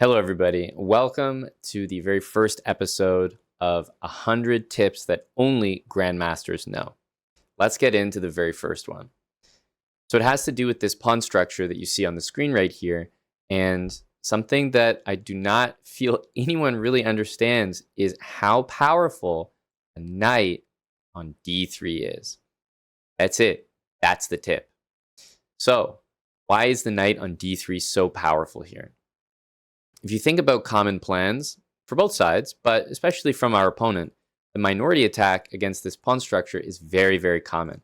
Hello, everybody. Welcome to the very first episode of 100 tips that only Grandmasters know. Let's get into the very first one. So it has to do with this pawn structure that you see on the screen right here. And something that I do not feel anyone really understands is how powerful a knight on d3 is. That's it. That's the tip. So why is the knight on d3 so powerful here? If you think about common plans for both sides, but especially from our opponent, the minority attack against this pawn structure is very, very common.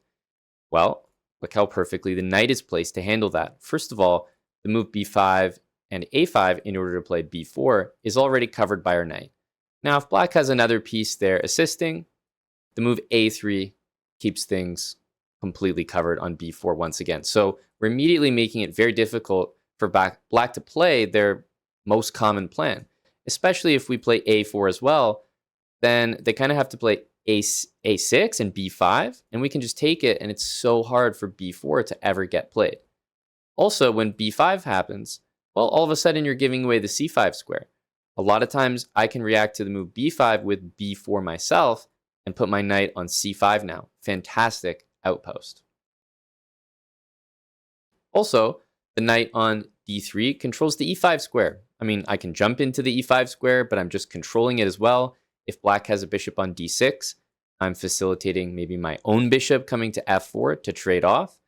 Well, look how perfectly the knight is placed to handle that. First of all, the move b5 and a5 in order to play b4 is already covered by our knight. Now, if black has another piece there assisting, the move a3 keeps things completely covered on b4 once again. So we're immediately making it very difficult for black to play their most common plan, especially if we play a4 as well. Then they kind of have to play a6 and b5, and we can just take it, and it's so hard for b4 to ever get played. Also, when b5 happens, well, all of a sudden you're giving away the c5 square. A lot of times I can react to the move b5 with b4 myself and put my knight on c5 now. Fantastic outpost. Also, the knight on d3 controls the e5 square. I mean, I can jump into the e5 square, but I'm just controlling it as well. If black has a bishop on d6, I'm facilitating maybe my own bishop coming to f4 to trade off.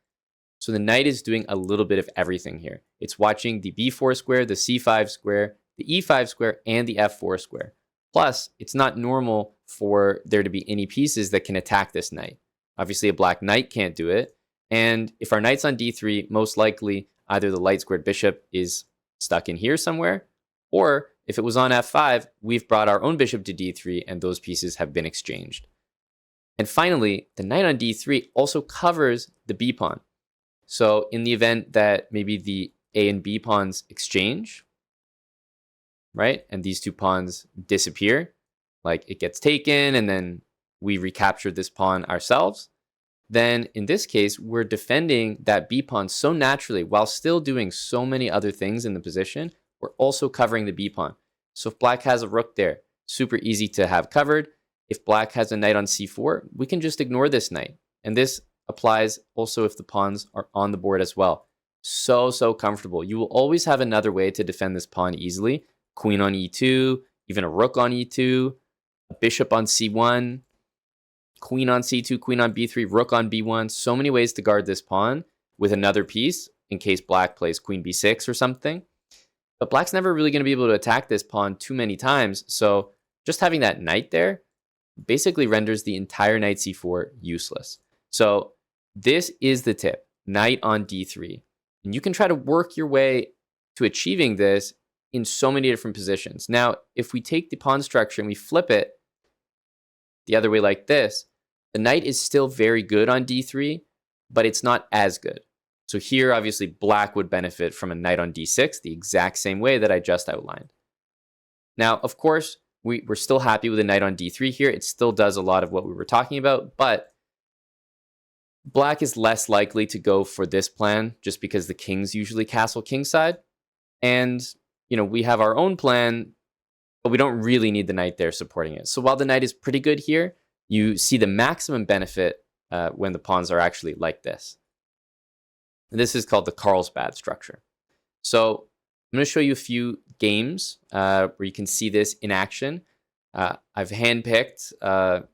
So the knight is doing a little bit of everything here. It's watching the b4 square, the c5 square, the e5 square, and the f4 square. Plus, it's not normal for there to be any pieces that can attack this knight. Obviously, a black knight can't do it. And if our knight's on d3, most likely either the light squared bishop is stuck in here somewhere, or if it was on f5, we've brought our own bishop to d3 and those pieces have been exchanged. And finally, the knight on d3 also covers the b pawn. So in the event that maybe the a and b pawns exchange, right, and these two pawns disappear, like it gets taken and then we recapture this pawn ourselves, then in this case, we're defending that b pawn so naturally while still doing so many other things in the position. We're also covering the b pawn. So if black has a rook there, super easy to have covered. If black has a knight on c4, we can just ignore this knight. And this applies also if the pawns are on the board as well. So comfortable. You will always have another way to defend this pawn easily. Queen on e2, even a rook on e2, a bishop on c1, queen on c2, queen on b3, rook on b1. So many ways to guard this pawn with another piece in case black plays queen b6 or something. But black's never really going to be able to attack this pawn too many times. So just having that knight there basically renders the entire knight c4 useless. So this is the tip, knight on d3. And you can try to work your way to achieving this in so many different positions. Now, if we take the pawn structure and we flip it the other way like this, the knight is still very good on d3, but it's not as good. So here, obviously, black would benefit from a knight on d6 the exact same way that I just outlined. Now, of course, we're still happy with a knight on d3 here. It still does a lot of what we were talking about, but black is less likely to go for this plan just because the kings usually castle kingside. And, we have our own plan, but we don't really need the knight there supporting it. So while the knight is pretty good here, you see the maximum benefit when the pawns are actually like this. And this is called the Carlsen structure. So I'm going to show you a few games where you can see this in action. I've handpicked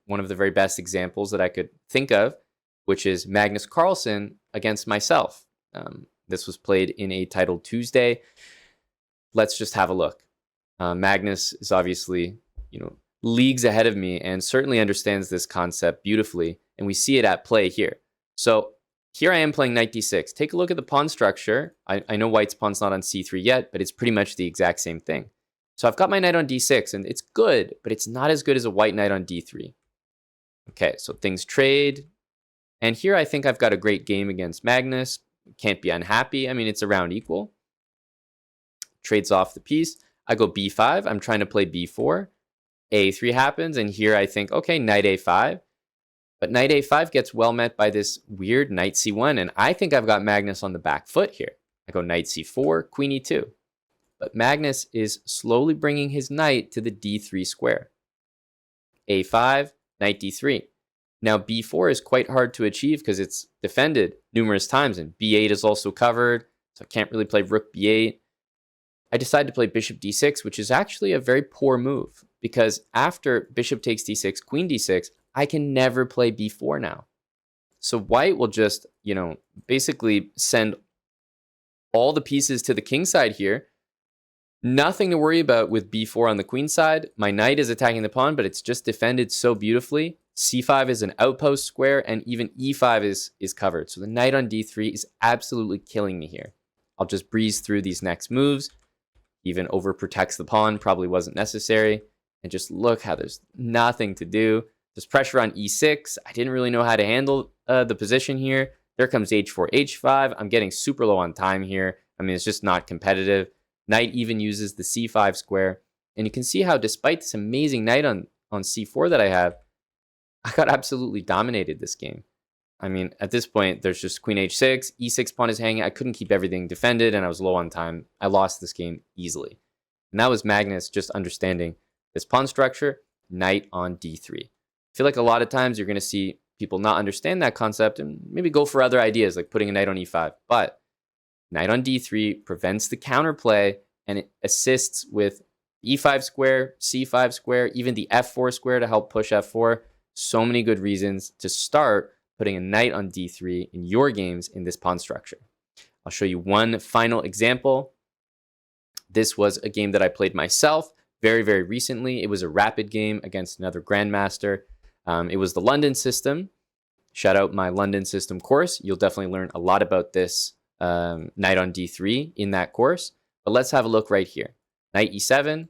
one of the very best examples that I could think of, which is Magnus Carlsen against myself. This was played in a titled Tuesday. Let's just have a look. Magnus is obviously, leagues ahead of me and certainly understands this concept beautifully. And we see it at play here. So here I am playing knight d6. Take a look at the pawn structure. I know white's pawn's not on c3 yet, but it's pretty much the exact same thing. So I've got my knight on d6, and it's good, but it's not as good as a white knight on d3. Okay, so things trade. And here I think I've got a great game against Magnus. Can't be unhappy. I mean, it's around equal. Trades off the piece. I go b5. I'm trying to play b4. a3 happens, and here I think, okay, knight a5. But knight a5 gets well met by this weird knight c1, and I think I've got Magnus on the back foot here. I go knight c4, queen e2. but Magnus is slowly bringing his knight to the d3 square. a5, knight d3. Now b4 is quite hard to achieve because it's defended numerous times, and b8 is also covered, so I can't really play rook b8. I decided to play bishop d6, which is actually a very poor move, because after bishop takes d6, queen d6, I can never play b4 now. So white will just, basically send all the pieces to the king side here. Nothing to worry about with b4 on the queen side. My knight is attacking the pawn, but it's just defended so beautifully. c5 is an outpost square, and even e5 is covered. So the knight on d3 is absolutely killing me here. I'll just breeze through these next moves. Even overprotects the pawn, probably wasn't necessary. And just look how there's nothing to do. There's pressure on e6. I didn't really know how to handle the position here. There comes h4, h5. I'm getting super low on time here. I mean, it's just not competitive. Knight even uses the c5 square. And you can see how despite this amazing knight on c4 that I have, I got absolutely dominated this game. I mean, at this point, there's just queen h6, e6 pawn is hanging. I couldn't keep everything defended, and I was low on time. I lost this game easily. And that was Magnus just understanding this pawn structure, knight on d3. I feel like a lot of times you're going to see people not understand that concept and maybe go for other ideas, like putting a knight on e5. But knight on d3 prevents the counterplay, and it assists with e5 square, c5 square, even the f4 square to help push f4. So many good reasons to start putting a knight on d3 in your games in this pawn structure. I'll show you one final example. This was a game that I played myself very, very recently. It was a rapid game against another Grandmaster. It was the London system. Shout out my London system course. You'll definitely learn a lot about this knight on d3 in that course. But let's have a look right here. Knight e7,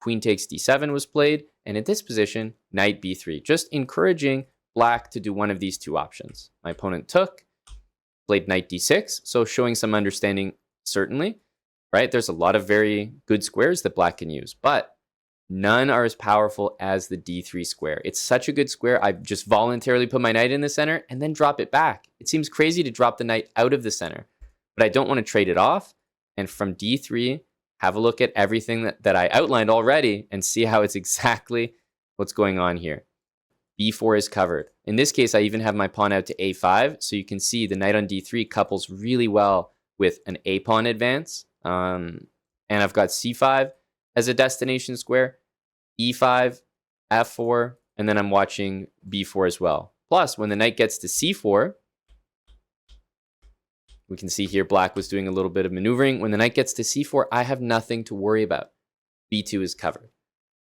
queen takes d7 was played, and in this position, knight b3. Just encouraging black to do one of these two options. My opponent took, played knight d6, so showing some understanding, certainly, right? There's a lot of very good squares that black can use, but none are as powerful as the d3 square. It's such a good square. I just voluntarily put my knight in the center and then drop it back. It seems crazy to drop the knight out of the center, but I don't want to trade it off. And from d3, have a look at everything that I outlined already and see how it's exactly what's going on here. b4 is covered. In this case, I even have my pawn out to a5, so you can see the knight on d3 couples really well with an a pawn advance. And I've got c5 as a destination square, e5, f4, and then I'm watching b4 as well. Plus, when the knight gets to c4, we can see here black was doing a little bit of maneuvering. When the knight gets to c4, I have nothing to worry about. b2 is covered.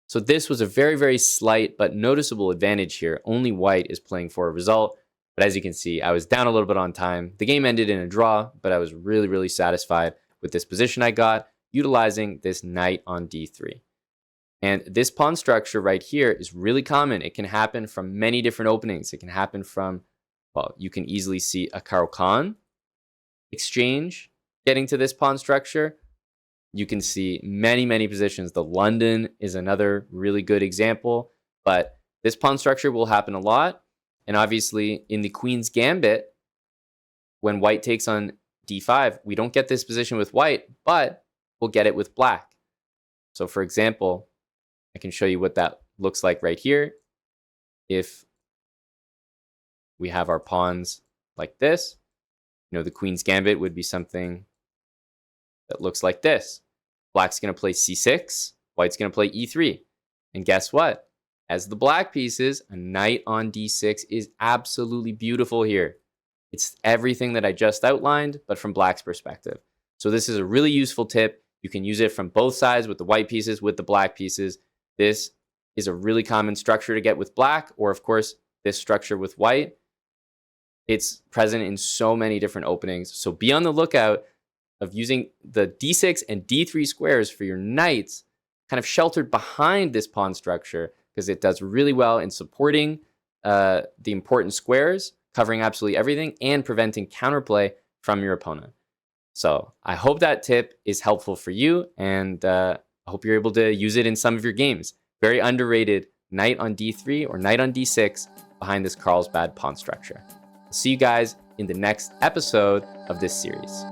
So this was a very, very slight but noticeable advantage here. Only white is playing for a result. But as you can see, I was down a little bit on time. The game ended in a draw, but I was really, really satisfied with this position I got, utilizing this knight on d3. And this pawn structure right here is really common. It can happen from many different openings. It can happen from, well, you can easily see a Carlsen exchange getting to this pawn structure. You can see many, many positions. The London is another really good example, but this pawn structure will happen a lot. And obviously in the Queen's Gambit, when white takes on d5, we don't get this position with white, but we'll get it with black. So for example, I can show you what that looks like right here. If we have our pawns like this, the Queen's Gambit would be something that looks like this. Black's going to play c6, white's going to play e3. And guess what? As the black pieces, a knight on d6 is absolutely beautiful here. It's everything that I just outlined, but from black's perspective. So this is a really useful tip. You can use it from both sides, with the white pieces, with the black pieces. This is a really common structure to get with black, or of course, this structure with white. It's present in so many different openings. So be on the lookout of using the d6 and d3 squares for your knights, kind of sheltered behind this pawn structure, because it does really well in supporting the important squares, covering absolutely everything, and preventing counterplay from your opponent. So I hope that tip is helpful for you, and I hope you're able to use it in some of your games. Very underrated knight on d3 or knight on d6 behind this Carlsbad pawn structure. I'll see you guys in the next episode of this series.